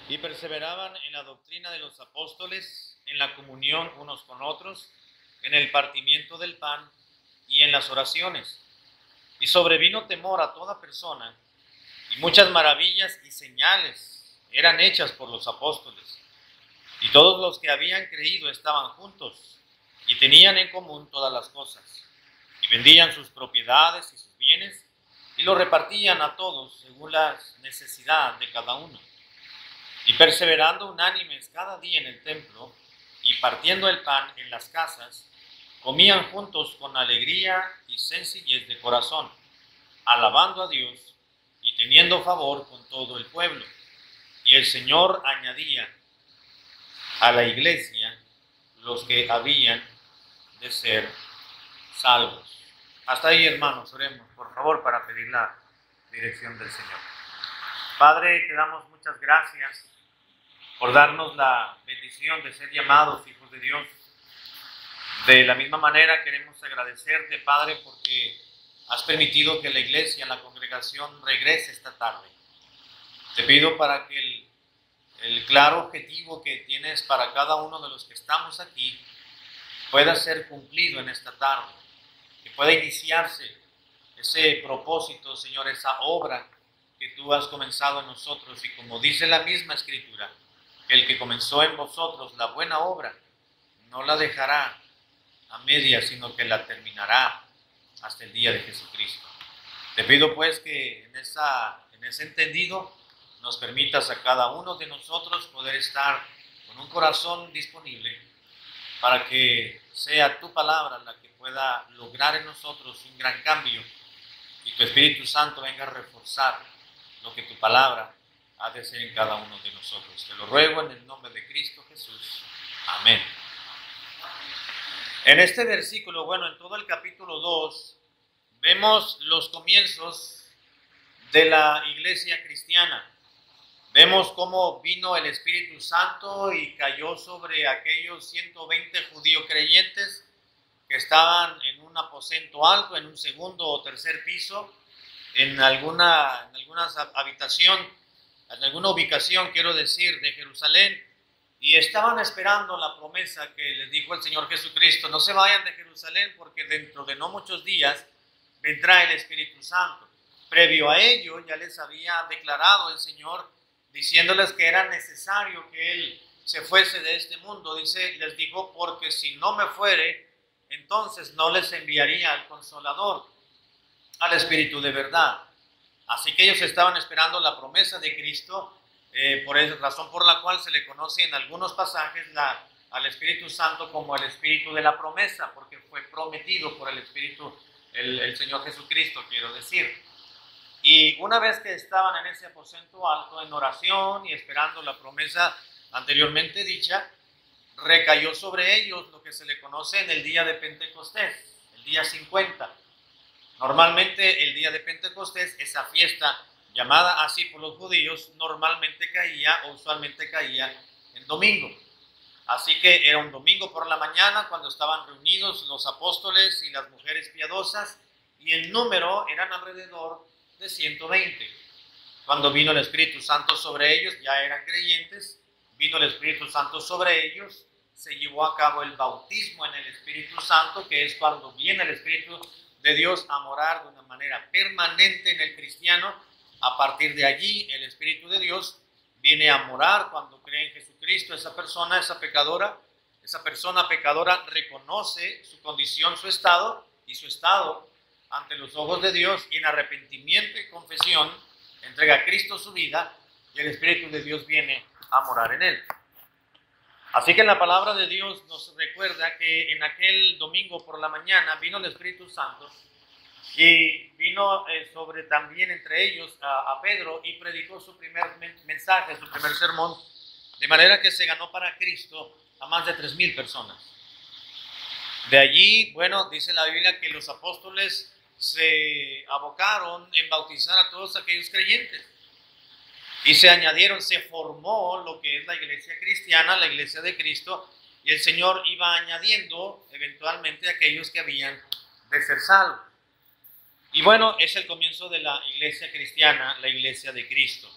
y perseveraban en la doctrina de los apóstoles, en la comunión unos con otros, en el partimiento del pan y en las oraciones. Y sobrevino temor a toda persona, y muchas maravillas y señales eran hechas por los apóstoles. Y todos los que habían creído estaban juntos, y tenían en común todas las cosas, y vendían sus propiedades y sus bienes, y los repartían a todos según la necesidad de cada uno. Y perseverando unánimes cada día en el templo, y partiendo el pan en las casas, comían juntos con alegría y sencillez de corazón, alabando a Dios y teniendo favor con todo el pueblo. Y el Señor añadía a la iglesia los que habían de ser salvos. Hasta ahí, hermanos, oremos, por favor, para pedir la dirección del Señor. Padre, te damos muchas gracias por darnos la bendición de ser llamados hijos de Dios. De la misma manera queremos agradecerte, Padre, porque has permitido que la iglesia, la congregación, regrese esta tarde. Te pido para que el claro objetivo que tienes para cada uno de los que estamos aquí pueda ser cumplido en esta tarde, que pueda iniciarse ese propósito, Señor, esa obra que tú has comenzado en nosotros, y como dice la misma Escritura, que el que comenzó en vosotros la buena obra no la dejará a media, sino que la terminará hasta el día de Jesucristo. Te pido pues que en ese entendido nos permitas a cada uno de nosotros poder estar con un corazón disponible para que sea tu palabra la que pueda lograr en nosotros un gran cambio, y tu Espíritu Santo venga a reforzar lo que tu palabra ha de hacer en cada uno de nosotros. Te lo ruego en el nombre de Cristo Jesús. Amén. En este versículo, bueno, en todo el capítulo 2, vemos los comienzos de la iglesia cristiana. Vemos cómo vino el Espíritu Santo y cayó sobre aquellos 120 judíos creyentes que estaban en un aposento alto, en un segundo o tercer piso, en alguna ubicación, quiero decir, de Jerusalén, y estaban esperando la promesa que les dijo el Señor Jesucristo: no se vayan de Jerusalén, porque dentro de no muchos días vendrá el Espíritu Santo. Previo a ello ya les había declarado el Señor, diciéndoles que era necesario que Él se fuese de este mundo. Les dijo: porque si no me fuere, entonces no les enviaría al Consolador, al Espíritu de verdad. Así que ellos estaban esperando la promesa de Cristo, por esa razón por la cual se le conoce en algunos pasajes al Espíritu Santo como el Espíritu de la promesa, porque fue prometido por el Espíritu, el Señor Jesucristo, quiero decir. Y una vez que estaban en ese aposento alto en oración y esperando la promesa anteriormente dicha, recayó sobre ellos lo que se le conoce en el día de Pentecostés, el día 50. Normalmente el día de Pentecostés, esa fiesta llamada así por los judíos, normalmente caía o usualmente caía en domingo. Así que era un domingo por la mañana cuando estaban reunidos los apóstoles y las mujeres piadosas, y en número eran alrededor de 120. Cuando vino el Espíritu Santo sobre ellos, ya eran creyentes, vino el Espíritu Santo sobre ellos, se llevó a cabo el bautismo en el Espíritu Santo, que es cuando viene el Espíritu de Dios a morar de una manera permanente en el cristiano. A partir de allí, el Espíritu de Dios viene a morar cuando cree en Jesucristo. Esa persona pecadora reconoce su condición, su estado ante los ojos de Dios, y en arrepentimiento y confesión entrega a Cristo su vida, y el Espíritu de Dios viene a morar en él. Así que la palabra de Dios nos recuerda que en aquel domingo por la mañana vino el Espíritu Santo, y vino sobre también entre ellos a Pedro, y predicó su primer mensaje, su primer sermón, de manera que se ganó para Cristo a más de 3,000 personas. De allí, bueno, dice la Biblia que los apóstoles se abocaron en bautizar a todos aquellos creyentes, y se formó lo que es la iglesia cristiana, la iglesia de Cristo, y el Señor iba añadiendo eventualmente a aquellos que habían de ser salvos. Y bueno, es el comienzo de la iglesia cristiana, la iglesia de Cristo.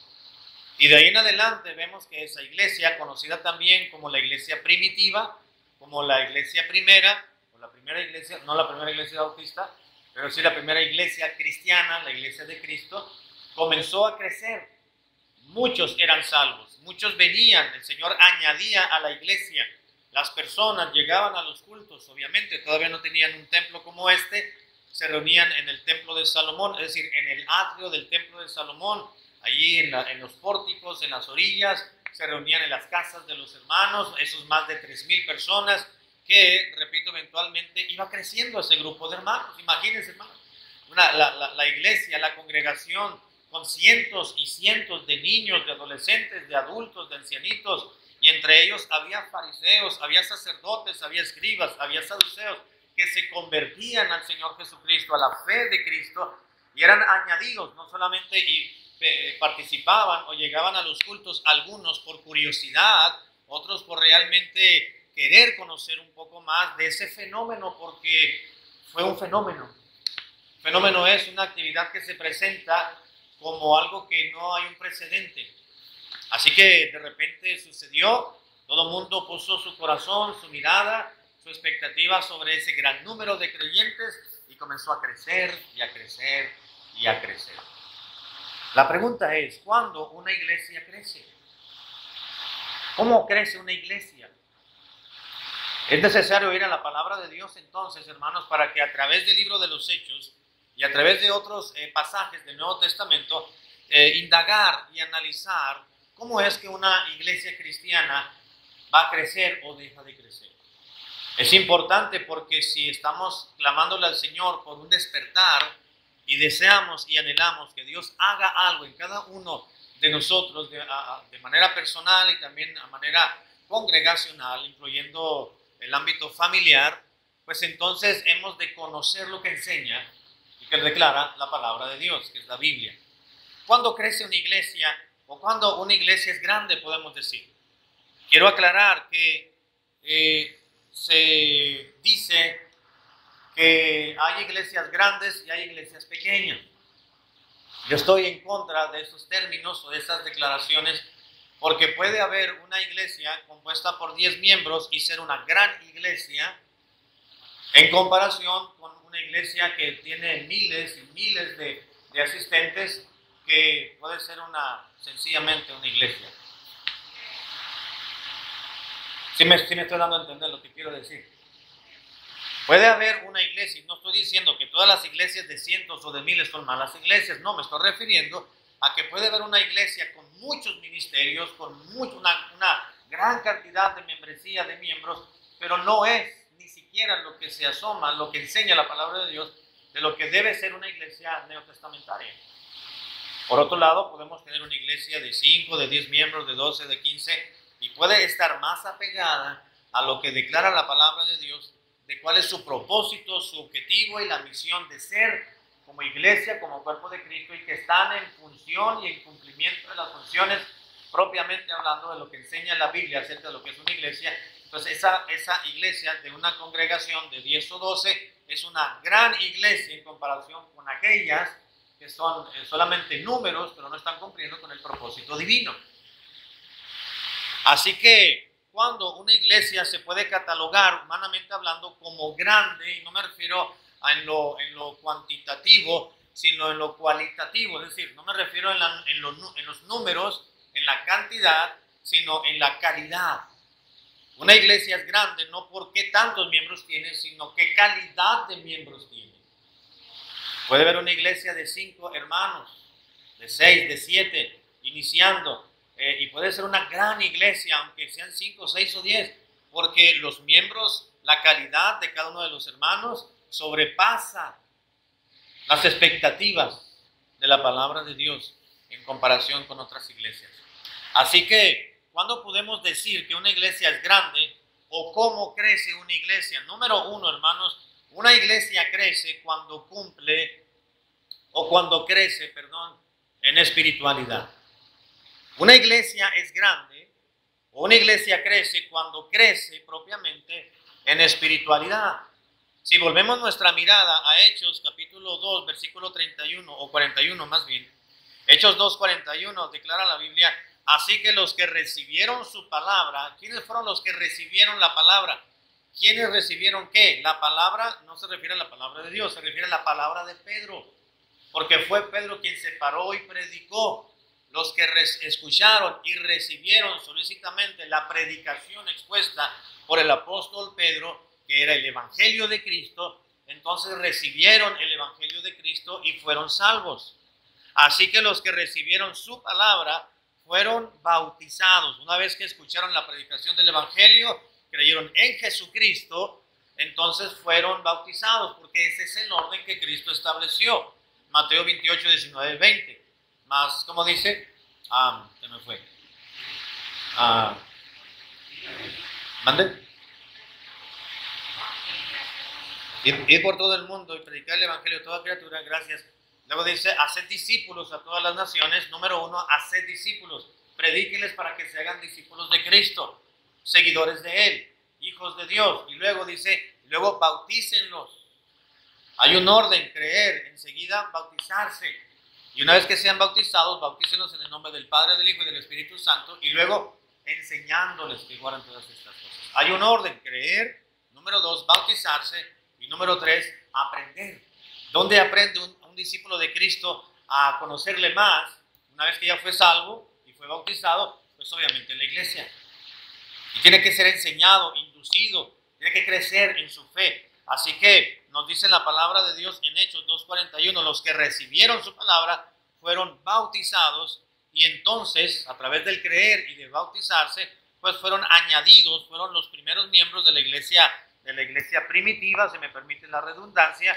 Y de ahí en adelante vemos que esa iglesia, conocida también como la iglesia primitiva, como la iglesia primera, o la primera iglesia, no la primera iglesia bautista, pero sí la primera iglesia cristiana, la iglesia de Cristo, comenzó a crecer. Muchos eran salvos, muchos venían, el Señor añadía a la iglesia. Las personas llegaban a los cultos, obviamente todavía no tenían un templo como este, se reunían en el templo de Salomón, es decir, en el atrio del templo de Salomón, allí en los pórticos, en las orillas, se reunían en las casas de los hermanos, esos más de 3,000 personas, que, repito, eventualmente iba creciendo ese grupo de hermanos. Imagínense, hermanos, la iglesia, la congregación, con cientos y cientos de niños, de adolescentes, de adultos, de ancianitos, y entre ellos había fariseos, había sacerdotes, había escribas, había saduceos, que se convertían al Señor Jesucristo, a la fe de Cristo, y eran añadidos, no solamente participaban o llegaban a los cultos, algunos por curiosidad, otros por realmente querer conocer un poco más de ese fenómeno, porque fue un fenómeno. Fenómeno es una actividad que se presenta como algo que no hay un precedente. Así que de repente sucedió, todo el mundo puso su corazón, su mirada, su expectativa sobre ese gran número de creyentes y comenzó a crecer y a crecer y a crecer. La pregunta es, ¿cuándo una iglesia crece? ¿Cómo crece una iglesia? Es necesario ir a la palabra de Dios entonces, hermanos, para que a través del libro de los Hechos y a través de otros pasajes del Nuevo Testamento, indagar y analizar cómo es que una iglesia cristiana va a crecer o deja de crecer. Es importante porque si estamos clamándole al Señor por un despertar y deseamos y anhelamos que Dios haga algo en cada uno de nosotros de manera personal y también de manera congregacional, incluyendo el ámbito familiar, pues entonces hemos de conocer lo que enseña y que declara la palabra de Dios, que es la Biblia. ¿Cuándo crece una iglesia o cuándo una iglesia es grande, podemos decir? Quiero aclarar que se dice que hay iglesias grandes y hay iglesias pequeñas. Yo estoy en contra de esos términos o de esas declaraciones, porque puede haber una iglesia compuesta por 10 miembros y ser una gran iglesia en comparación con una iglesia que tiene miles y miles de asistentes, que puede ser sencillamente una iglesia. Sí me estoy dando a entender lo que quiero decir. Puede haber una iglesia, y no estoy diciendo que todas las iglesias de cientos o de miles son malas iglesias, no, me estoy refiriendo a que puede haber una iglesia con muchos ministerios, con una gran cantidad de membresía de miembros, pero no es ni siquiera lo que se asoma, lo que enseña la palabra de Dios, de lo que debe ser una iglesia neotestamentaria. Por otro lado, podemos tener una iglesia de 5, de 10 miembros, de 12, de 15, y puede estar más apegada a lo que declara la palabra de Dios, de cuál es su propósito, su objetivo y la misión de ser como iglesia, como cuerpo de Cristo, y que están en función y en cumplimiento de las funciones propiamente hablando de lo que enseña la Biblia acerca de lo que es una iglesia. Entonces esa iglesia de una congregación de 10 o 12 es una gran iglesia en comparación con aquellas que son solamente números, pero no están cumpliendo con el propósito divino. Así que cuando una iglesia se puede catalogar, humanamente hablando, como grande, y no me refiero en lo cuantitativo, sino en lo cualitativo, es decir, no me refiero en los números, en la cantidad, sino en la calidad. Una iglesia es grande no por qué tantos miembros tiene, sino qué calidad de miembros tiene. Puede haber una iglesia de 5 hermanos, de 6, de 7, iniciando, y puede ser una gran iglesia, aunque sean 5, 6 o 10, porque los miembros, la calidad de cada uno de los hermanos sobrepasa las expectativas de la palabra de Dios en comparación con otras iglesias. Así que, ¿cuándo podemos decir que una iglesia es grande o cómo crece una iglesia? Número 1, hermanos, una iglesia crece cuando crece en espiritualidad. Una iglesia es grande o una iglesia crece cuando crece propiamente en espiritualidad. Si volvemos nuestra mirada a Hechos capítulo 2, versículo 31 o 41 más bien, Hechos 2:41 declara la Biblia: así que los que recibieron su palabra. ¿Quiénes fueron los que recibieron la palabra? ¿Quiénes recibieron qué? La palabra no se refiere a la palabra de Dios, se refiere a la palabra de Pedro, porque fue Pedro quien se paró y predicó. Los que escucharon y recibieron solícitamente la predicación expuesta por el apóstol Pedro, que era el evangelio de Cristo, entonces recibieron el evangelio de Cristo y fueron salvos. Así que los que recibieron su palabra fueron bautizados. Una vez que escucharon la predicación del evangelio, creyeron en Jesucristo, entonces fueron bautizados, porque ese es el orden que Cristo estableció. Mateo 28, 19, 20. Más, ¿cómo dice? Se me fue. ¿Mande? Ir por todo el mundo y predicar el evangelio a toda criatura, gracias. Luego dice: haced discípulos a todas las naciones. Número 1, haced discípulos. Predíquenles para que se hagan discípulos de Cristo, seguidores de Él, hijos de Dios. Y luego dice, luego bautícenlos. Hay un orden: creer, enseguida bautizarse. Y una vez que sean bautizados, bautícenlos en el nombre del Padre, del Hijo y del Espíritu Santo, y luego enseñándoles que guarden todas estas cosas. Hay un orden: creer, número 2, bautizarse, y número 3, aprender. ¿Dónde aprende un discípulo de Cristo a conocerle más? Una vez que ya fue salvo y fue bautizado, pues obviamente en la iglesia. Y tiene que ser enseñado, inducido, tiene que crecer en su fe. Así que nos dice la palabra de Dios en Hechos 2:41, los que recibieron su palabra fueron bautizados, y entonces a través del creer y de bautizarse, pues fueron añadidos, fueron los primeros miembros de la iglesia primitiva, si me permite la redundancia.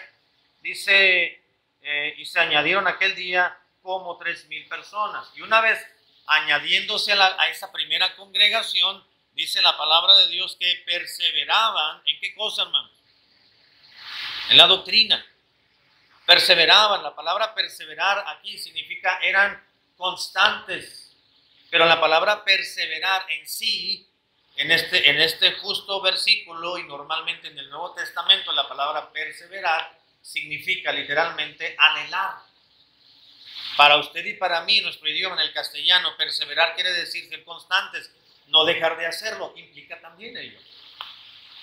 Dice, y se añadieron aquel día como 3,000 personas. Y una vez añadiéndose a esa primera congregación, dice la palabra de Dios que perseveraban. ¿En qué cosa, hermanos? En la doctrina. Perseveraban. La palabra perseverar aquí significa eran constantes. Pero la palabra perseverar en sí, en este justo versículo, y normalmente en el Nuevo Testamento, la palabra perseverar significa literalmente anhelar. Para usted y para mí, nuestro idioma en el castellano, perseverar quiere decir ser constantes, no dejar de hacerlo, implica también ello.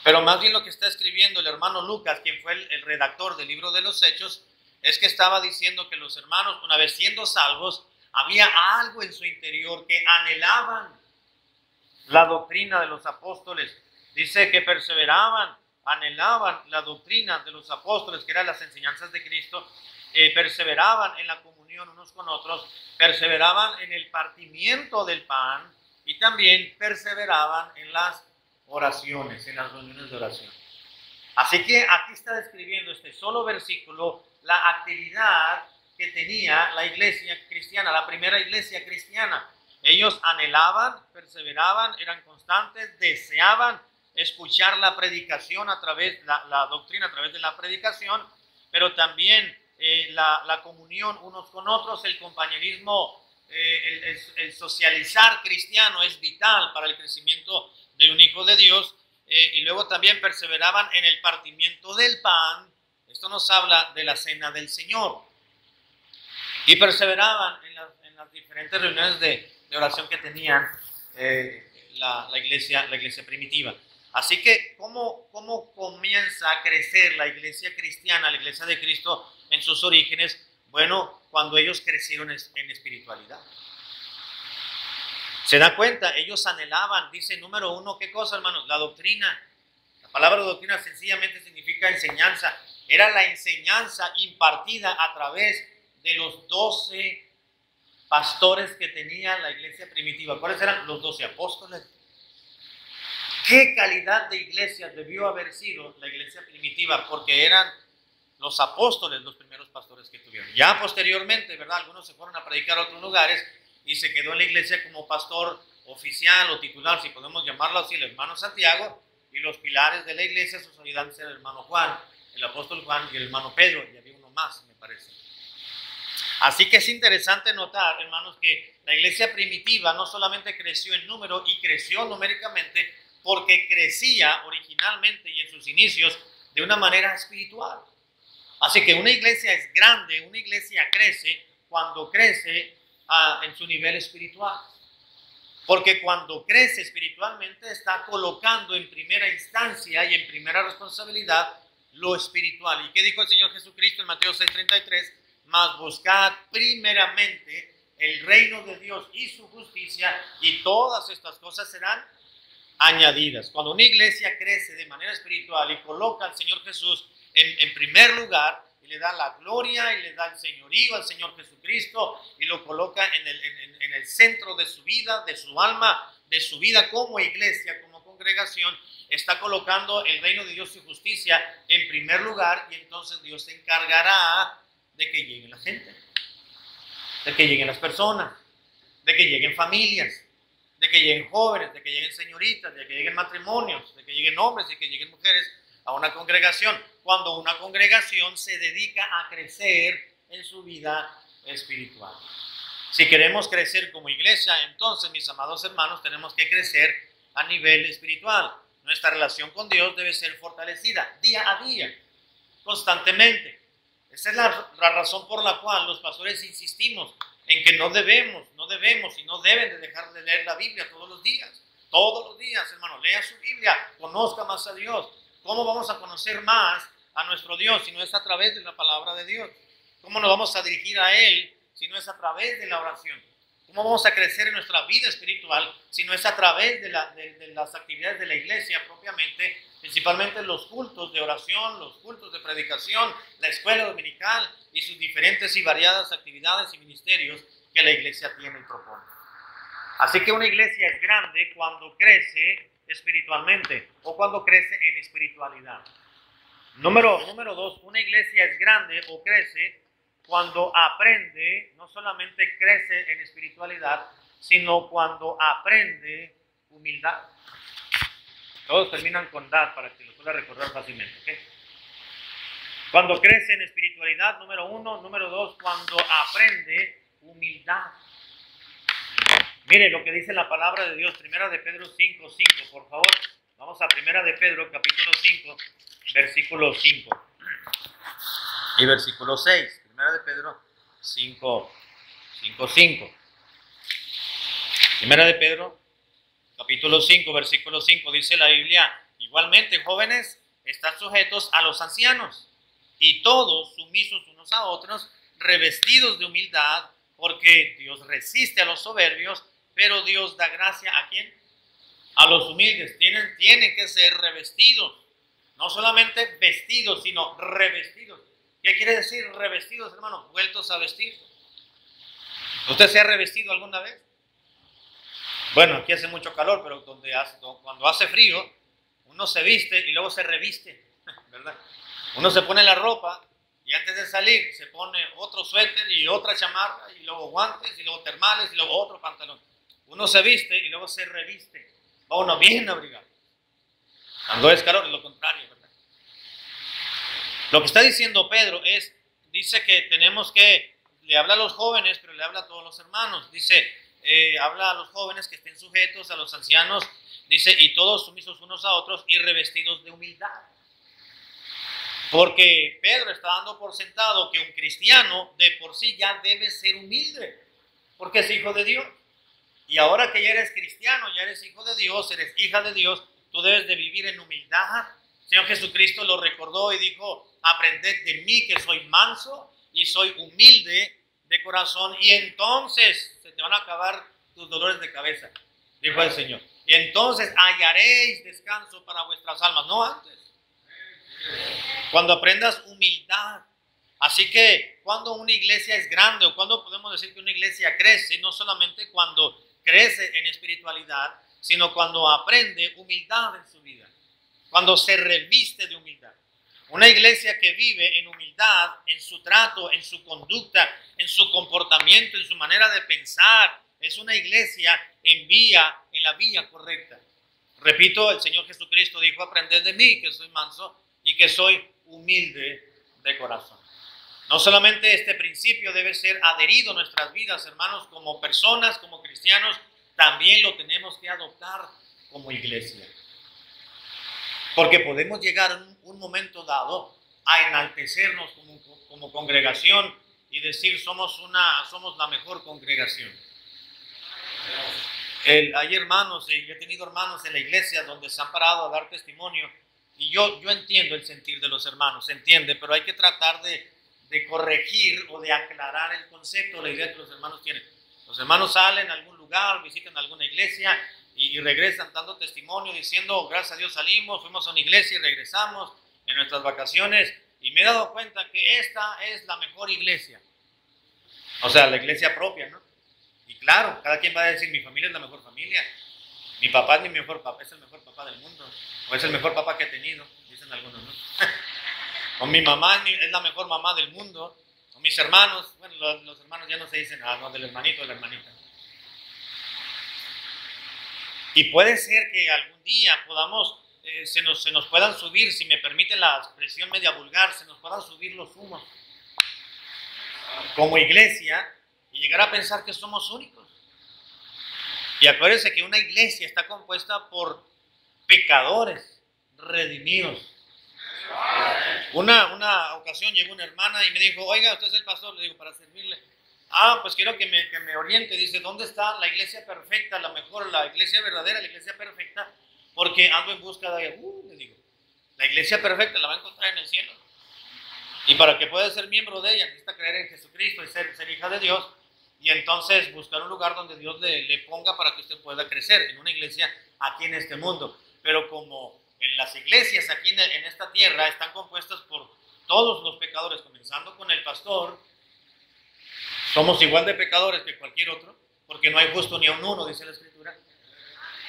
Pero más bien lo que está escribiendo el hermano Lucas, quien fue el redactor del libro de los Hechos, es que estaba diciendo que los hermanos, una vez siendo salvos, había algo en su interior que anhelaban la doctrina de los apóstoles. Dice que perseveraban, anhelaban la doctrina de los apóstoles, que eran las enseñanzas de Cristo, perseveraban en la comunión unos con otros, perseveraban en el partimiento del pan, y también perseveraban en las oraciones, en las reuniones de oración. Así que aquí está describiendo este solo versículo la actividad que tenía la iglesia cristiana, la primera iglesia cristiana. Ellos anhelaban, perseveraban, eran constantes, deseaban escuchar la predicación a través, la doctrina a través de la predicación, pero también la comunión unos con otros, el compañerismo, el socializar cristiano es vital para el crecimiento de un hijo de Dios. Y luego también perseveraban en el partimiento del pan. Esto nos habla de la cena del Señor. Y perseveraban en las diferentes reuniones de oración que tenían la iglesia primitiva. Así que, ¿cómo comienza a crecer la iglesia cristiana, la iglesia de Cristo en sus orígenes? Bueno, cuando ellos crecieron en espiritualidad. ¿Se da cuenta? Ellos anhelaban, dice número 1, ¿qué cosa, hermanos? La doctrina. La palabra doctrina sencillamente significa enseñanza. Era la enseñanza impartida a través de los 12 pastores que tenía la iglesia primitiva. ¿Cuáles eran? Los 12 apóstoles. ¿Qué calidad de iglesia debió haber sido la iglesia primitiva? Porque eran los apóstoles los primeros pastores que tuvieron. Ya posteriormente, ¿verdad? Algunos se fueron a predicar a otros lugares y se quedó en la iglesia como pastor oficial o titular, si podemos llamarlo así, el hermano Santiago, y los pilares de la iglesia, sus ayudantes, eran el hermano Juan, el apóstol Juan y el hermano Pedro, y había uno más, me parece. Así que es interesante notar, hermanos, que la iglesia primitiva no solamente creció en número y creció numéricamente, porque crecía originalmente y en sus inicios de una manera espiritual. Así que una iglesia es grande, una iglesia crece cuando crece en su nivel espiritual. Porque cuando crece espiritualmente está colocando en primera instancia y en primera responsabilidad lo espiritual. ¿Y qué dijo el Señor Jesucristo en Mateo 6:33? Mas buscad primeramente el reino de Dios y su justicia, y todas estas cosas serán añadidas. Cuando una iglesia crece de manera espiritual y coloca al Señor Jesús en primer lugar, y le da la gloria y le da el señorío al Señor Jesucristo y lo coloca en el centro de su vida, de su alma, de su vida como iglesia, como congregación, está colocando el reino de Dios y justicia en primer lugar, y entonces Dios se encargará de que llegue la gente, de que lleguen las personas, de que lleguen familias, de que lleguen jóvenes, de que lleguen señoritas, de que lleguen matrimonios, de que lleguen hombres, de que lleguen mujeres a una congregación. Cuando una congregación se dedica a crecer en su vida espiritual. Si queremos crecer como iglesia, entonces, mis amados hermanos, tenemos que crecer a nivel espiritual. Nuestra relación con Dios debe ser fortalecida día a día, constantemente. Esa es la razón por la cual los pastores insistimos en que no debemos y no deben de dejar de leer la Biblia todos los días, hermano. Lea su Biblia, conozca más a Dios. ¿Cómo vamos a conocer más a nuestro Dios si no es a través de la palabra de Dios? ¿Cómo nos vamos a dirigir a Él si no es a través de la oración? ¿Cómo vamos a crecer en nuestra vida espiritual si no es a través de las actividades de la iglesia propiamente, principalmente los cultos de oración, los cultos de predicación, la escuela dominical y sus diferentes y variadas actividades y ministerios que la iglesia tiene y propone? Así que una iglesia es grande cuando crece espiritualmente o cuando crece en espiritualidad. Número 2, una iglesia es grande o crece cuando aprende, no solamente crece en espiritualidad, sino cuando aprende humildad. Todos terminan con dad para que lo pueda recordar fácilmente, ¿okay? Cuando crece en espiritualidad, número 1. Número 2, cuando aprende humildad. Mire lo que dice la palabra de Dios, Primera de Pedro 5:5, por favor. Vamos a Primera de Pedro, capítulo 5, versículo 5 y versículo 6. Primera de Pedro 5. Primera de Pedro, capítulo 5, versículo 5, dice la Biblia: igualmente, jóvenes, estad sujetos a los ancianos, y todos sumisos unos a otros, revestidos de humildad, porque Dios resiste a los soberbios, pero Dios da gracia ¿a quién? A los humildes. Tienen que ser revestidos, no solamente vestidos, sino revestidos. ¿Qué quiere decir revestidos, hermano? Vueltos a vestir. ¿Usted se ha revestido alguna vez? Bueno, aquí hace mucho calor, pero cuando hace frío, uno se viste y luego se reviste, ¿verdad? Uno se pone la ropa y antes de salir se pone otro suéter y otra chamarra y luego guantes y luego termales y luego otro pantalón. Uno se viste y luego se reviste. Va uno bien abrigado. Cuando es calor es lo contrario, ¿verdad? Lo que está diciendo Pedro dice que tenemos que, le habla a los jóvenes, pero le habla a todos los hermanos. Dice, habla a los jóvenes que estén sujetos, a los ancianos, dice, y todos sumisos unos a otros y revestidos de humildad. Porque Pedro está dando por sentado que un cristiano de por sí ya debe ser humilde, porque es hijo de Dios. Y ahora que ya eres cristiano, ya eres hijo de Dios, eres hija de Dios, tú debes de vivir en humildad. Señor Jesucristo lo recordó y dijo: aprended de mí que soy manso y soy humilde de corazón, y entonces se te van a acabar tus dolores de cabeza, dijo el Señor. Y entonces hallaréis descanso para vuestras almas, no antes. Cuando aprendas humildad. Así que cuando una iglesia es grande, o cuando podemos decir que una iglesia crece, no solamente cuando crece en espiritualidad, sino cuando aprende humildad en su vida, cuando se reviste de humildad. Una iglesia que vive en humildad, en su trato, en su conducta, en su comportamiento, en su manera de pensar, es una iglesia en la vía correcta. Repito, el Señor Jesucristo dijo: aprended de mí, que soy manso y que soy humilde de corazón. No solamente este principio debe ser adherido a nuestras vidas, hermanos, como personas, como cristianos, también lo tenemos que adoptar como iglesia. Porque podemos llegar en un momento dado a enaltecernos como congregación y decir somos la mejor congregación. Hay hermanos, yo he tenido hermanos en la iglesia donde se han parado a dar testimonio, y yo entiendo el sentir de los hermanos, se entiende, pero hay que tratar de corregir o de aclarar el concepto, la idea que los hermanos tienen. Los hermanos salen a algún lugar, visitan alguna iglesia y regresan dando testimonio, diciendo, gracias a Dios salimos, fuimos a una iglesia y regresamos en nuestras vacaciones, y me he dado cuenta que esta es la mejor iglesia. O sea, la iglesia propia, ¿no? Y claro, cada quien va a decir, mi familia es la mejor familia, mi papá es mi mejor papá, es el mejor papá del mundo, o es el mejor papá que he tenido, dicen algunos, ¿no? O mi mamá es la mejor mamá del mundo, o mis hermanos, bueno, los hermanos ya no se dicen, no, del hermanito o de la hermanita. Y puede ser que algún día podamos, se nos puedan subir, si me permite la expresión media vulgar, se nos puedan subir los humos como iglesia y llegar a pensar que somos únicos. Y acuérdense que una iglesia está compuesta por pecadores redimidos. Una ocasión llegó una hermana y me dijo, oiga, usted es el pastor, le digo, para servirle. Pues quiero que me oriente. Dice, ¿dónde está la iglesia perfecta, la mejor, la iglesia verdadera, la iglesia perfecta? Porque ando en busca de ella. Le digo, la iglesia perfecta la va a encontrar en el cielo. Y para que pueda ser miembro de ella, necesita creer en Jesucristo y ser hija de Dios. Y entonces buscar un lugar donde Dios le ponga para que usted pueda crecer, en una iglesia aquí en este mundo. Pero como en las iglesias aquí en esta tierra están compuestas por todos los pecadores, comenzando con el pastor, somos igual de pecadores que cualquier otro, porque no hay justo ni a un uno, dice la Escritura.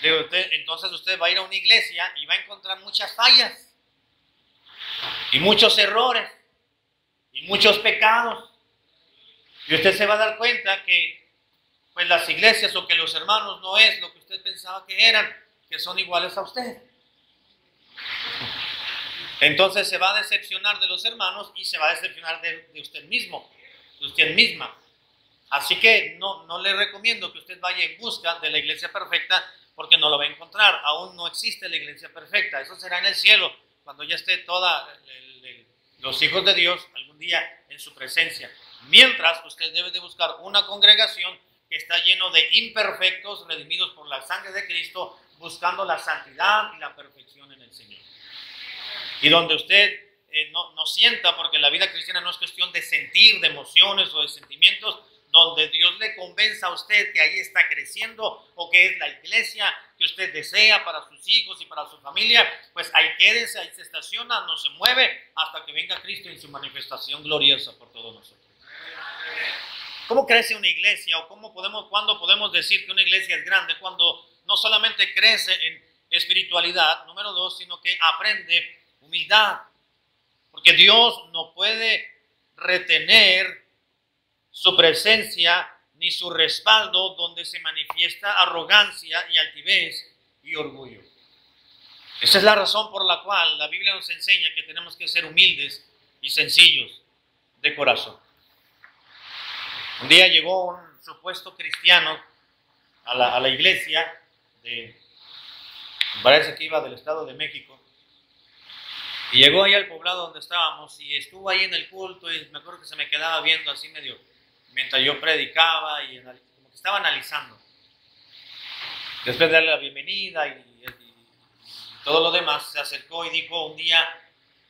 Entonces usted va a ir a una iglesia y va a encontrar muchas fallas, y muchos errores, y muchos pecados. Y usted se va a dar cuenta que pues las iglesias o que los hermanos no es lo que usted pensaba que eran, que son iguales a usted. Entonces se va a decepcionar de los hermanos y se va a decepcionar de usted mismo, de usted misma. Así que no le recomiendo que usted vaya en busca de la iglesia perfecta, porque no lo va a encontrar. Aún no existe la iglesia perfecta. Eso será en el cielo, cuando ya esté los hijos de Dios algún día en su presencia. Mientras, usted debe de buscar una congregación que está lleno de imperfectos, redimidos por la sangre de Cristo, buscando la santidad y la perfección en el Señor. Y donde usted no sienta, porque la vida cristiana no es cuestión de sentir, de emociones o de sentimientos, donde Dios le convenza a usted que ahí está creciendo o que es la iglesia que usted desea para sus hijos y para su familia, pues ahí quédese, ahí se estaciona, no se mueve hasta que venga Cristo en su manifestación gloriosa por todos nosotros. ¿Cómo crece una iglesia o cuándo podemos decir que una iglesia es grande? Cuando no solamente crece en espiritualidad, número 2, sino que aprende humildad, porque Dios no puede retener su presencia ni su respaldo donde se manifiesta arrogancia y altivez y orgullo. Esa es la razón por la cual la Biblia nos enseña que tenemos que ser humildes y sencillos de corazón. Un día llegó un supuesto cristiano a la iglesia, parece que iba del Estado de México, y llegó ahí al poblado donde estábamos y estuvo ahí en el culto, y me acuerdo que se me quedaba viendo así medio mientras yo predicaba y como que estaba analizando. Después de darle la bienvenida y todo lo demás, se acercó y dijo un día,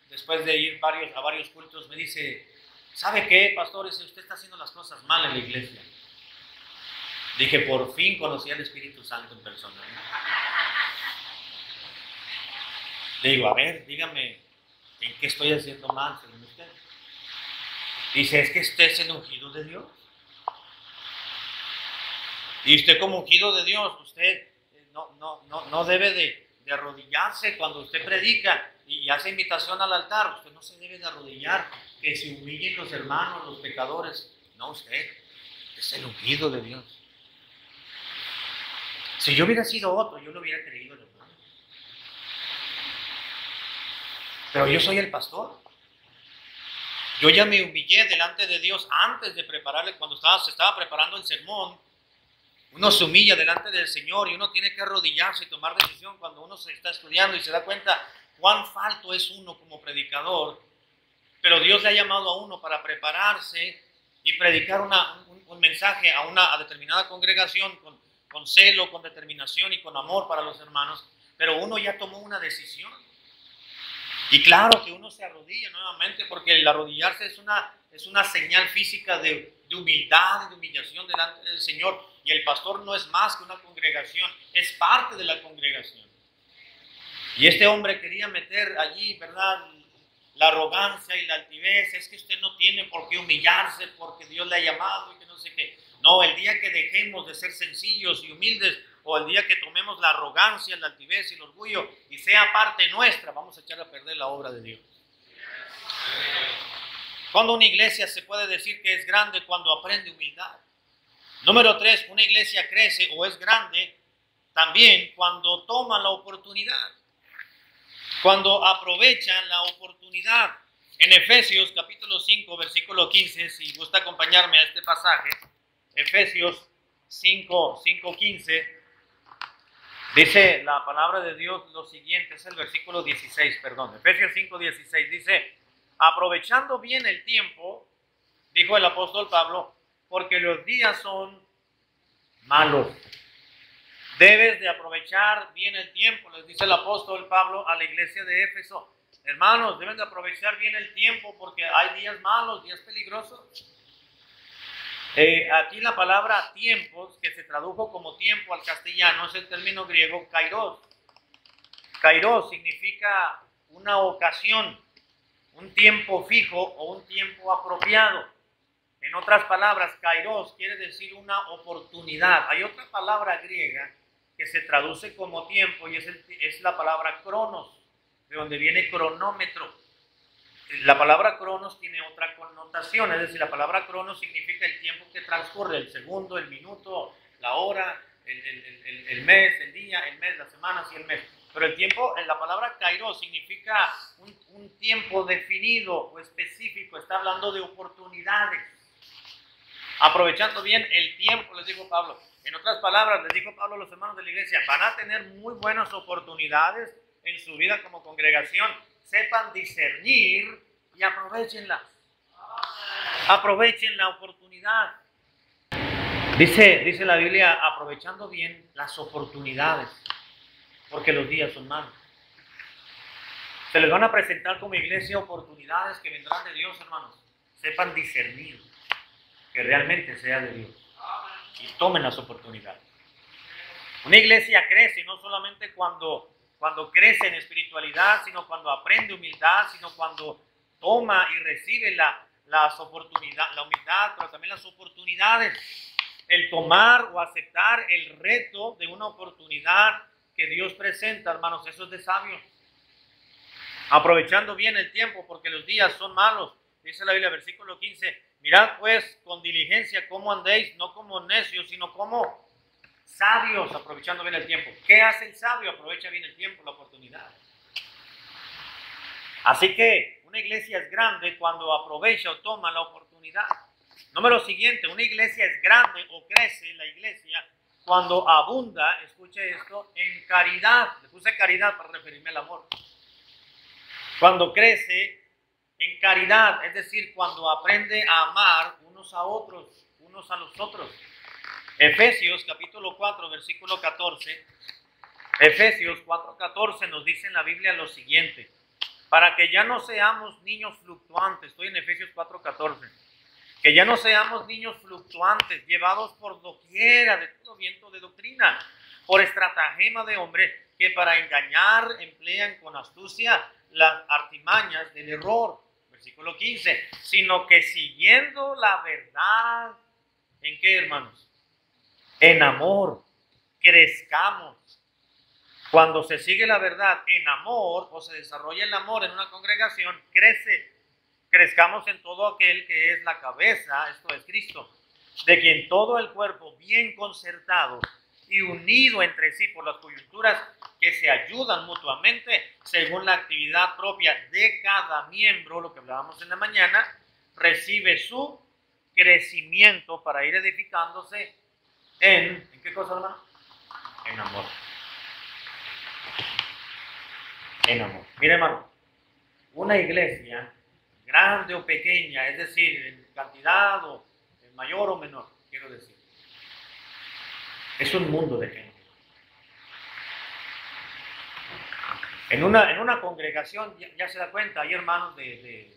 después de ir a varios cultos, me dice, ¿sabe qué, pastor? Usted está haciendo las cosas mal en la iglesia. Dije, por fin conocí al Espíritu Santo en persona. Le digo, a ver, dígame, ¿en qué estoy haciendo mal, según usted? Dice, es que usted es el ungido de Dios. Y usted como ungido de Dios, usted no debe de arrodillarse cuando usted predica y hace invitación al altar. Usted no se debe de arrodillar, que se humillen los hermanos, los pecadores. No, usted es el ungido de Dios. Si yo hubiera sido otro, yo lo hubiera creído, hermano. Pero yo soy el pastor. Yo ya me humillé delante de Dios antes de prepararle, cuando se estaba preparando el sermón. Uno se humilla delante del Señor y uno tiene que arrodillarse y tomar decisión cuando uno se está estudiando y se da cuenta cuán falto es uno como predicador. Pero Dios le ha llamado a uno para prepararse y predicar un mensaje a una determinada congregación con celo, con determinación y con amor para los hermanos, pero uno ya tomó una decisión. Y claro que uno se arrodilla nuevamente, porque el arrodillarse es una señal física de humildad, de humillación delante del Señor. Y el pastor no es más que una congregación, es parte de la congregación. Y este hombre quería meter allí, ¿verdad?, la arrogancia y la altivez. Es que usted no tiene por qué humillarse porque Dios le ha llamado y que no sé qué. No, el día que dejemos de ser sencillos y humildes, o el día que tomemos la arrogancia, la altivez y el orgullo y sea parte nuestra, vamos a echar a perder la obra de Dios. Cuando una iglesia se puede decir que es grande, cuando aprende humildad. Número 3, una iglesia crece o es grande también cuando toma la oportunidad, cuando aprovechan la oportunidad. En Efesios capítulo 5, versículo 15, si gusta acompañarme a este pasaje, Efesios 5, 15, dice la palabra de Dios lo siguiente, es el versículo 16, perdón, Efesios 5, 16, dice: aprovechando bien el tiempo, dijo el apóstol Pablo, porque los días son malos. Debes de aprovechar bien el tiempo, les dice el apóstol Pablo a la iglesia de Éfeso. Hermanos, deben de aprovechar bien el tiempo porque hay días malos, días peligrosos. Aquí la palabra tiempos, que se tradujo como tiempo al castellano, es el término griego kairos. Kairos significa una ocasión, un tiempo fijo o un tiempo apropiado. En otras palabras, kairos quiere decir una oportunidad. Hay otra palabra griega que se traduce como tiempo y es la palabra cronos, de donde viene cronómetro. La palabra cronos tiene otra connotación, es decir, la palabra cronos significa el tiempo que transcurre, el segundo, el minuto, la hora, el mes, el día, el mes, las semanas y el mes. Pero el tiempo, la palabra kairos significa un tiempo definido o específico, está hablando de oportunidades. Aprovechando bien el tiempo, les dijo Pablo. En otras palabras, les dijo Pablo a los hermanos de la iglesia, van a tener muy buenas oportunidades en su vida como congregación. Sepan discernir y aprovechenlas. Aprovechen la oportunidad. Dice la Biblia, aprovechando bien las oportunidades, porque los días son malos. Se les van a presentar como iglesia oportunidades que vendrán de Dios, hermanos. Sepan discernir que realmente sea de Dios y tomen las oportunidades. Una iglesia crece no solamente cuando crece en espiritualidad, sino cuando aprende humildad, sino cuando toma y recibe las oportunidades, la humildad, pero también las oportunidades. El tomar o aceptar el reto de una oportunidad que Dios presenta, hermanos, eso es de sabios. Aprovechando bien el tiempo, porque los días son malos. Dice la Biblia, versículo 15, mirad pues con diligencia cómo andéis, no como necios, sino como sabios, aprovechando bien el tiempo. ¿Qué hace el sabio? Aprovecha bien el tiempo, la oportunidad. Así que una iglesia es grande cuando aprovecha o toma la oportunidad. Número siguiente, una iglesia es grande o crece la iglesia cuando abunda, escuche esto, en caridad. Le puse caridad para referirme al amor. Cuando crece en caridad, es decir, cuando aprende a amar unos a otros, unos a los otros. Efesios capítulo 4, versículo 14. Efesios 4:14 nos dice en la Biblia lo siguiente: para que ya no seamos niños fluctuantes. Estoy en Efesios 4:14. Que ya no seamos niños fluctuantes, llevados por doquiera de todo viento de doctrina, por estratagema de hombre, que para engañar emplean con astucia las artimañas del error. Versículo 15. Sino que siguiendo la verdad, ¿en qué, hermanos? En amor, crezcamos. Cuando se sigue la verdad en amor, o se desarrolla el amor en una congregación, crezcamos en todo aquel que es la cabeza, esto es Cristo, de quien todo el cuerpo bien concertado y unido entre sí por las coyunturas que se ayudan mutuamente según la actividad propia de cada miembro, lo que hablábamos en la mañana, recibe su crecimiento para ir edificándose ¿en qué cosa, hermano? En amor. En amor. Mire, hermano, una iglesia grande o pequeña, es decir, en cantidad mayor o menor, quiero decir. Es un mundo de gente. En una congregación, ya se da cuenta, hay hermanos de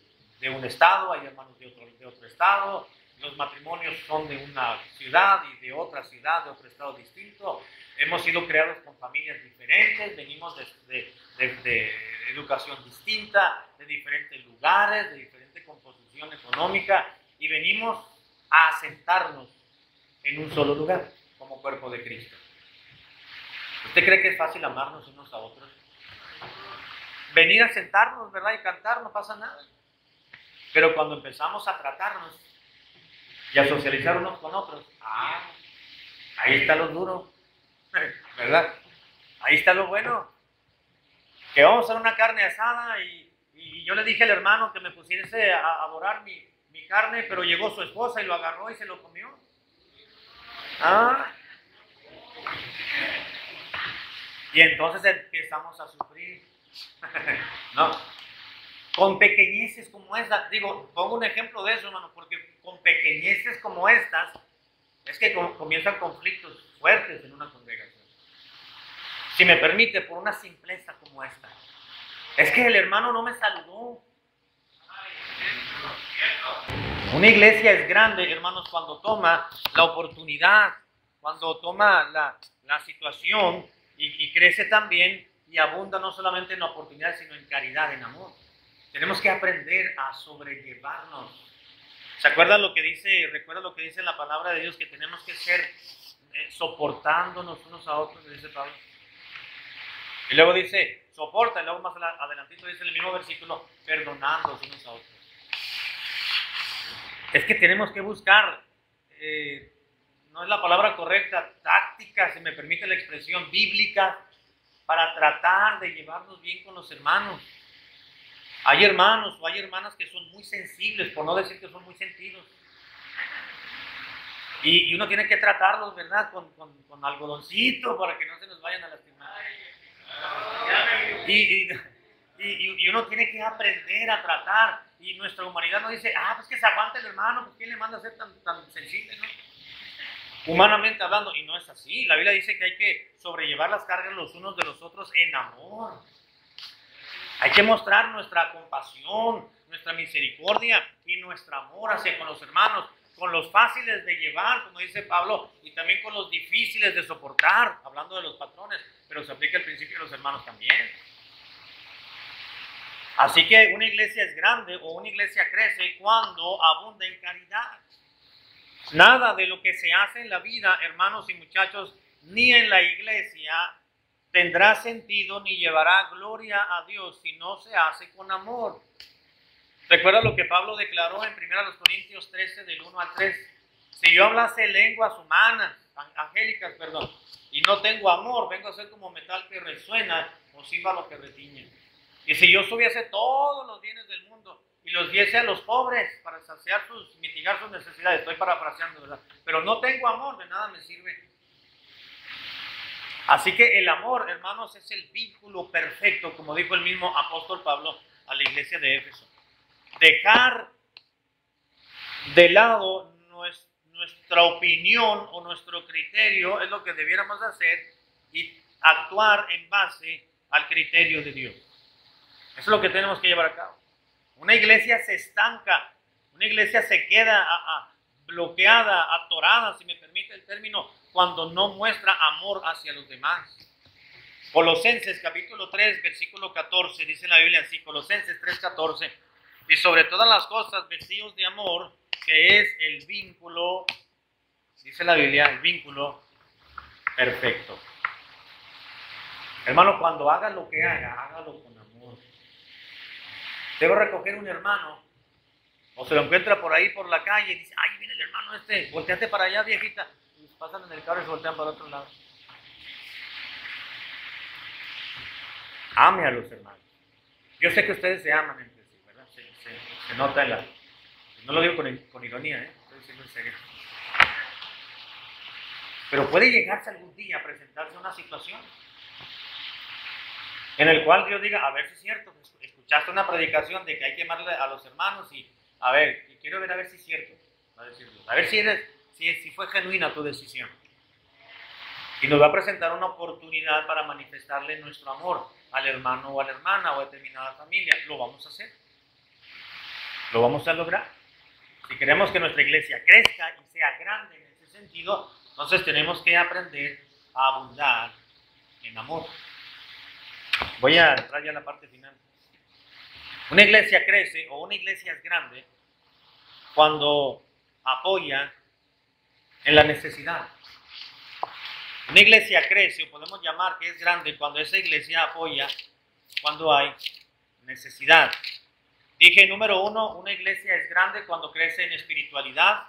un estado, hay hermanos de otro estado, los matrimonios son de una ciudad y de otra ciudad, de otro estado distinto. Hemos sido creados con familias diferentes, venimos de educación distinta, de diferentes lugares, de diferente composición económica, y venimos a asentarnos en un solo lugar, como cuerpo de Cristo. ¿Usted cree que es fácil amarnos unos a otros? Venir a sentarnos, ¿verdad? Y cantar, no pasa nada. Pero cuando empezamos a tratarnos y a socializar unos con otros, ahí está lo duro, ¿verdad? Ahí está lo bueno. Que vamos a hacer una carne asada y yo le dije al hermano que me pusiese a adorar mi carne, pero llegó su esposa y lo agarró y se lo comió. Y entonces empezamos a sufrir. No. Con pequeñeces como esta, digo, pongo un ejemplo de eso, hermano, porque con pequeñeces como estas es que comienzan conflictos fuertes en una congregación. Si me permite, por una simpleza como esta. Es que el hermano no me saludó. Una iglesia es grande, hermanos, cuando toma la oportunidad, cuando toma la situación y crece también y abunda no solamente en oportunidad, sino en caridad, en amor. Tenemos que aprender a sobrellevarnos. ¿Se acuerdan lo que dice? ¿Recuerda lo que dice en la palabra de Dios? Que tenemos que ser soportándonos unos a otros, dice Pablo. Y luego dice, soporta, y luego más adelantito dice en el mismo versículo, perdonándonos unos a otros. Es que tenemos que buscar, no es la palabra correcta, táctica, si me permite la expresión bíblica, para tratar de llevarnos bien con los hermanos. Hay hermanos o hay hermanas que son muy sensibles, por no decir que son muy sentidos. Y uno tiene que tratarlos, ¿verdad? Con algodoncito para que no se nos vayan a lastimar. Y uno tiene que aprender a tratar. Y nuestra humanidad nos dice, pues que se aguante el hermano, pues ¿quién le manda a ser tan sensible, no? Humanamente hablando, y no es así. La Biblia dice que hay que sobrellevar las cargas los unos de los otros en amor. Hay que mostrar nuestra compasión, nuestra misericordia y nuestro amor hacia con los hermanos, con los fáciles de llevar, como dice Pablo, y también con los difíciles de soportar, hablando de los patrones, pero se aplica el principio de los hermanos también. Así que una iglesia es grande o una iglesia crece cuando abunda en caridad. Nada de lo que se hace en la vida, hermanos y muchachos, ni en la iglesia, tendrá sentido ni llevará gloria a Dios si no se hace con amor. Recuerda lo que Pablo declaró en 1 Corintios 13, del 1 al 3. Si yo hablase lenguas humanas, angélicas, perdón, y no tengo amor, vengo a ser como metal que resuena o címbalo que retiñe. Y si yo subiese todos los bienes del mundo y los diese a los pobres para mitigar sus necesidades, estoy parafraseando, ¿verdad? Pero no tengo amor, de nada me sirve. Así que el amor, hermanos, es el vínculo perfecto, como dijo el mismo apóstol Pablo a la iglesia de Éfeso. Dejar de lado nuestra opinión o nuestro criterio es lo que debiéramos hacer y actuar en base al criterio de Dios. Eso es lo que tenemos que llevar a cabo. Una iglesia se estanca, una iglesia se queda bloqueada, atorada, si me permite el término, cuando no muestra amor hacia los demás. Colosenses capítulo 3, versículo 14, dice la Biblia así, Colosenses 3, 14, y sobre todas las cosas vestidos de amor, que es el vínculo, dice la Biblia, el vínculo perfecto. Hermano, cuando haga lo que haga, hágalo con amor. Debo recoger un hermano, o se lo encuentra por ahí por la calle y dice, ay, viene el hermano volteate para allá, viejita. Y pasan en el carro y se voltean para otro lado. Ame a los hermanos. Yo sé que ustedes se aman entre sí, ¿verdad? Se nota en la... No lo digo con ironía, estoy diciendo en serio. Pero puede llegarse algún día a presentarse una situación en el cual Dios diga, a ver si es cierto, escuchaste una predicación de que hay que amarle a los hermanos y a ver, quiero ver a ver si es cierto. Va a decir Dios. A ver si fue genuina tu decisión. Y nos va a presentar una oportunidad para manifestarle nuestro amor al hermano o a la hermana o a determinada familia. Lo vamos a hacer. Lo vamos a lograr. Si queremos que nuestra iglesia crezca y sea grande en ese sentido, entonces tenemos que aprender a abundar en amor. Voy a entrar ya a la parte final. Una iglesia crece o una iglesia es grande cuando apoya en la necesidad. Una iglesia crece, o podemos llamar que es grande, cuando esa iglesia apoya cuando hay necesidad. Dije, número 1, una iglesia es grande cuando crece en espiritualidad.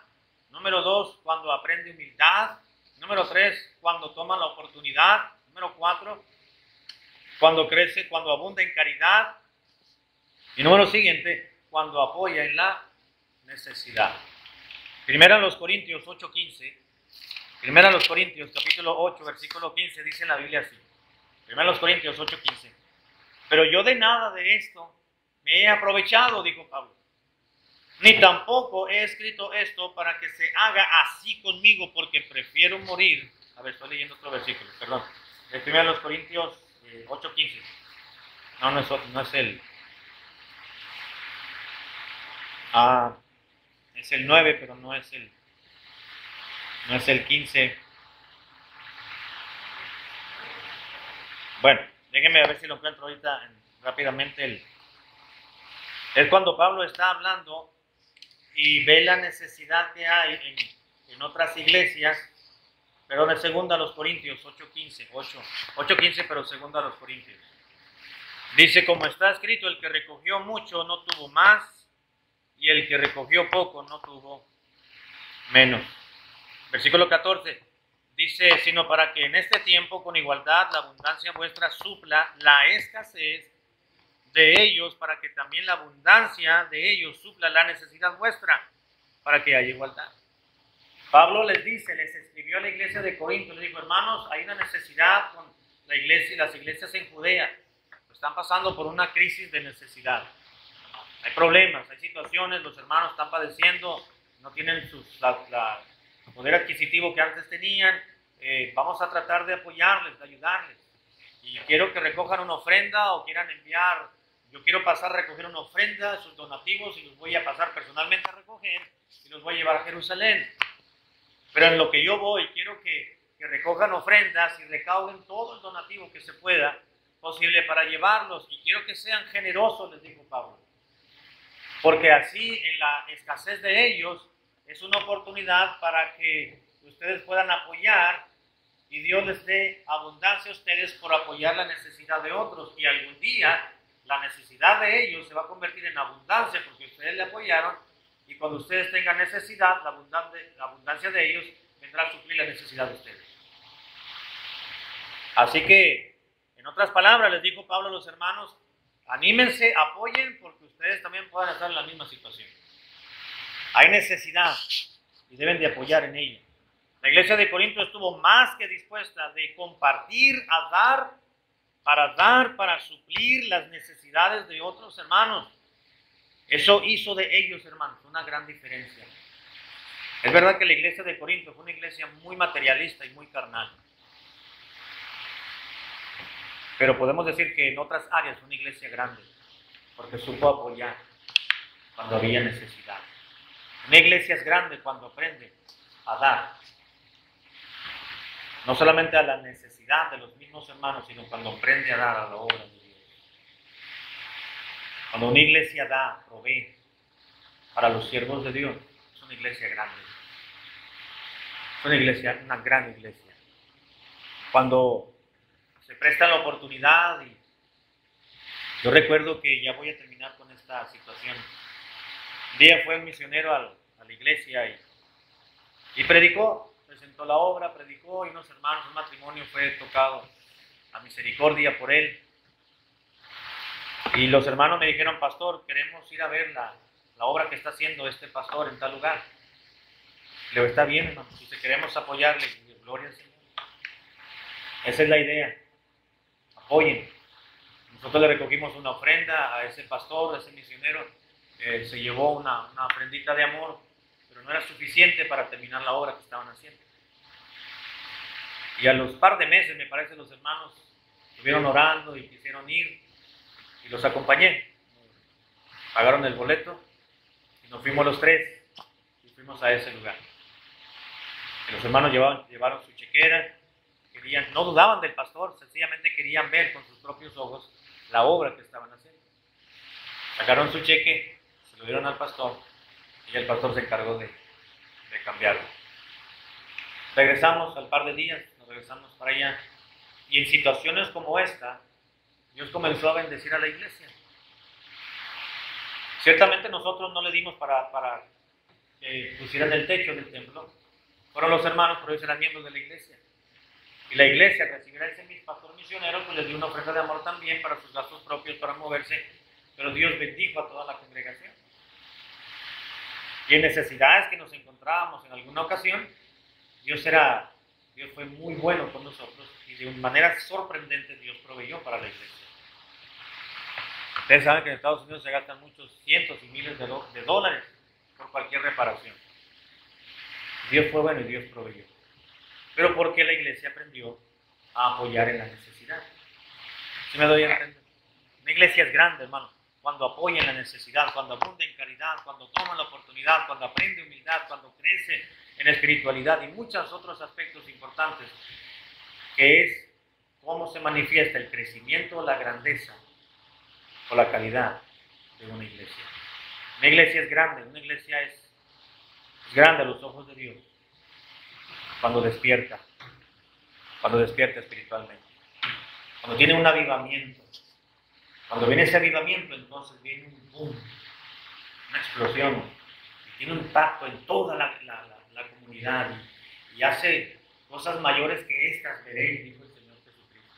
Número 2, cuando aprende humildad. Número 3, cuando toma la oportunidad. Número 4, cuando crece, cuando abunda en caridad. Y número siguiente, cuando apoya en la necesidad. Primera a los Corintios 8:15. Primera a los Corintios, capítulo 8, versículo 15, dice en la Biblia así. Primera a los Corintios 8:15. Pero yo de nada de esto me he aprovechado, dijo Pablo. Ni tampoco he escrito esto para que se haga así conmigo, porque prefiero morir. A ver, estoy leyendo otro versículo, perdón. Primera a los Corintios 8:15. No es el... es el 9, pero no es el 15. Bueno, déjenme ver si lo encuentro ahorita rápidamente. Es cuando Pablo está hablando y ve la necesidad que hay en otras iglesias, pero en segunda a los Corintios 8:15, pero segunda a los Corintios. Dice, como está escrito, el que recogió mucho no tuvo más, y el que recogió poco no tuvo menos. Versículo 14 dice, sino para que en este tiempo con igualdad la abundancia vuestra supla la escasez de ellos, para que también la abundancia de ellos supla la necesidad vuestra, para que haya igualdad. Pablo les escribió a la iglesia de Corinto, les dijo, hermanos, hay una necesidad con la iglesia y las iglesias en Judea. Están pasando por una crisis de necesidad. Hay problemas, hay situaciones, los hermanos están padeciendo, no tienen el poder adquisitivo que antes tenían. Vamos a tratar de apoyarles, de ayudarles. Y quiero que recojan una ofrenda o quieran enviar. Yo quiero pasar a recoger una ofrenda, sus donativos, y los voy a pasar personalmente a recoger y los voy a llevar a Jerusalén. Pero en lo que yo voy, quiero que recojan ofrendas y recauden todo el donativo que se pueda posible para llevarlos. Y quiero que sean generosos, les dijo Pablo. Porque así, en la escasez de ellos, es una oportunidad para que ustedes puedan apoyar y Dios les dé abundancia a ustedes por apoyar la necesidad de otros. Y algún día la necesidad de ellos se va a convertir en abundancia porque ustedes le apoyaron, y cuando ustedes tengan necesidad, la abundancia de ellos vendrá a suplir la necesidad de ustedes. Así que, en otras palabras, les dijo Pablo a los hermanos, anímense, apoyen, porque ustedes también puedan estar en la misma situación. Hay necesidad y deben de apoyar en ella. La iglesia de Corinto estuvo más que dispuesta de compartir, a dar, para suplir las necesidades de otros hermanos. Eso hizo de ellos, hermanos, una gran diferencia. Es verdad que la iglesia de Corinto fue una iglesia muy materialista y muy carnal. Pero podemos decir que en otras áreas fue una iglesia grande, porque supo apoyar cuando había necesidad. Una iglesia es grande cuando aprende a dar. No solamente a la necesidad de los mismos hermanos, sino cuando aprende a dar a la obra de Dios. Cuando una iglesia da, provee para los siervos de Dios, es una iglesia grande. Es una gran iglesia. Cuando se presta la oportunidad, y yo recuerdo que ya voy a terminar con esta situación. Un día fue un misionero a la iglesia y predicó, presentó la obra, predicó, y unos hermanos, un matrimonio fue tocado a misericordia por él. Y los hermanos me dijeron, pastor, queremos ir a ver la obra que está haciendo este pastor en tal lugar. Le digo, está bien, hermano, si queremos apoyarle, gloria al Señor. Esa es la idea. Apoyen. Nosotros le recogimos una ofrenda a ese pastor, a ese misionero. Se llevó una ofrendita de amor. pero no era suficiente para terminar la obra que estaban haciendo. Y a los par de meses, me parece, los hermanos estuvieron orando y quisieron ir, y los acompañé. Pagaron el boleto y nos fuimos los tres y fuimos a ese lugar. Y los hermanos llevaron su chequera, no dudaban del pastor, sencillamente querían ver con sus propios ojos la obra que estaban haciendo. Sacaron su cheque, se lo dieron al pastor y el pastor se encargó de cambiarlo. Regresamos al par de días, nos regresamos para allá, y en situaciones como esta, Dios comenzó a bendecir a la iglesia. Ciertamente nosotros no le dimos para que pusieran el techo del templo. Fueron los hermanos, pero ellos eran miembros de la iglesia. Y la iglesia, al recibir a ese pastor misionero, pues les dio una ofrenda de amor también para sus gastos propios, para moverse. Pero Dios bendijo a toda la congregación. Y en necesidades que nos encontrábamos en alguna ocasión, Dios fue muy bueno con nosotros y de una manera sorprendente Dios proveyó para la iglesia. Ustedes saben que en Estados Unidos se gastan muchos cientos y miles de dólares por cualquier reparación. Dios fue bueno y Dios proveyó. Pero porque la iglesia aprendió a apoyar en la necesidad. ¿Sí me doy a entender? Una iglesia es grande, hermano, cuando apoya en la necesidad, cuando abunda en caridad, cuando toma la oportunidad, cuando aprende humildad, cuando crece en espiritualidad y muchos otros aspectos importantes, que es cómo se manifiesta el crecimiento, la grandeza o la calidad de una iglesia. Una iglesia es grande, una iglesia es grande a los ojos de Dios cuando despierta espiritualmente, cuando tiene un avivamiento. Cuando viene ese avivamiento, entonces viene un boom, una explosión, y tiene un impacto en toda la comunidad y hace cosas mayores que estas veréis, dijo el Señor Jesucristo.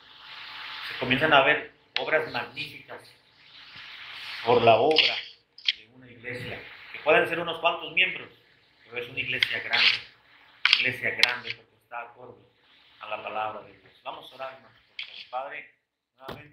Se comienzan a ver obras magníficas por la obra de una iglesia, que pueden ser unos cuantos miembros, pero es una iglesia grande porque está acorde a la palabra de Dios. Vamos a orar, hermanos, por favor. Padre, nuevamente.